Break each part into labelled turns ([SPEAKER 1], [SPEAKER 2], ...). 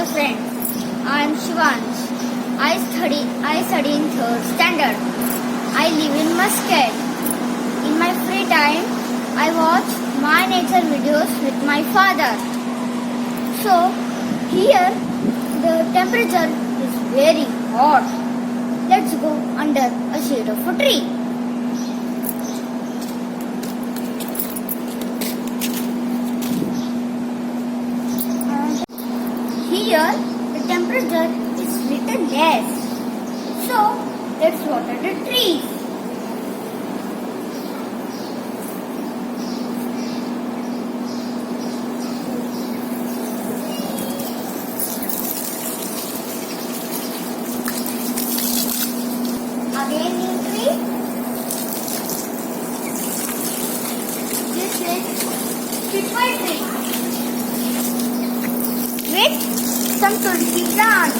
[SPEAKER 1] Hello friends, I am Shivansh. I study in 3rd standard. I live in Muscat. In my free time, I watch my nature videos with my father. So here the temperature is very hot. Let's go under a shade of a tree. Here the temperature is little less. So let's water the trees. Again new tree. This is pitway tree with some tulsi plants.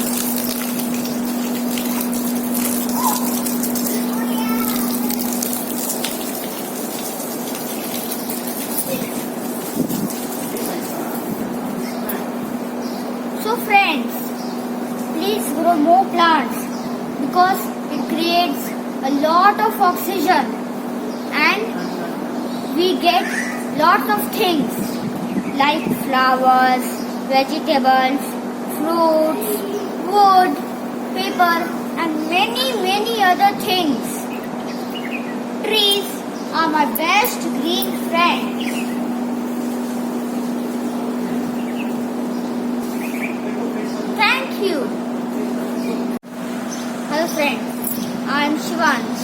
[SPEAKER 1] So friends, please grow more plants because it creates a lot of oxygen and we get lots of things like flowers, vegetables, fruits, wood, paper and many other things. Trees are my best green friends. Thank you. Hello friends, I am Shivansh.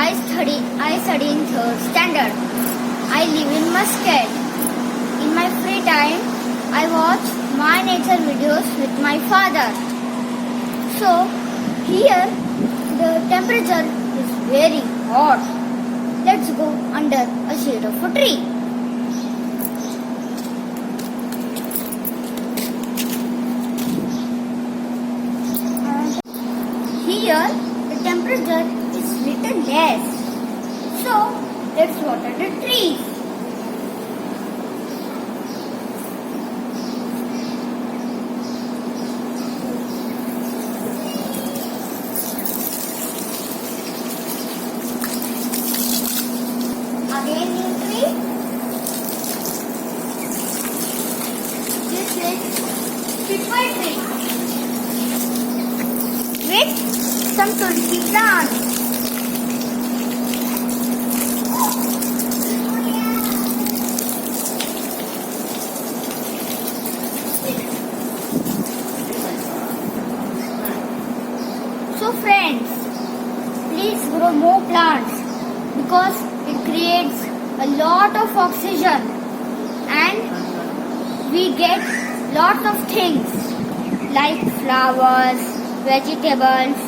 [SPEAKER 1] I study in 3rd standard. I live in Muscat. In my free time, I watch my nature videos with my father. So here the temperature is very hot. Let's go under a shade of a tree. Here the temperature is little less. So let's water the trees. Again new tree. This is pitway tree with some tulsi plants. So friends, please grow more plants because it creates a lot of oxygen and we get lots of things like flowers, vegetables,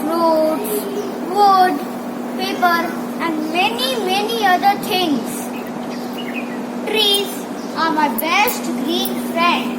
[SPEAKER 1] fruits, wood, paper and many other things. Trees are my best green friends.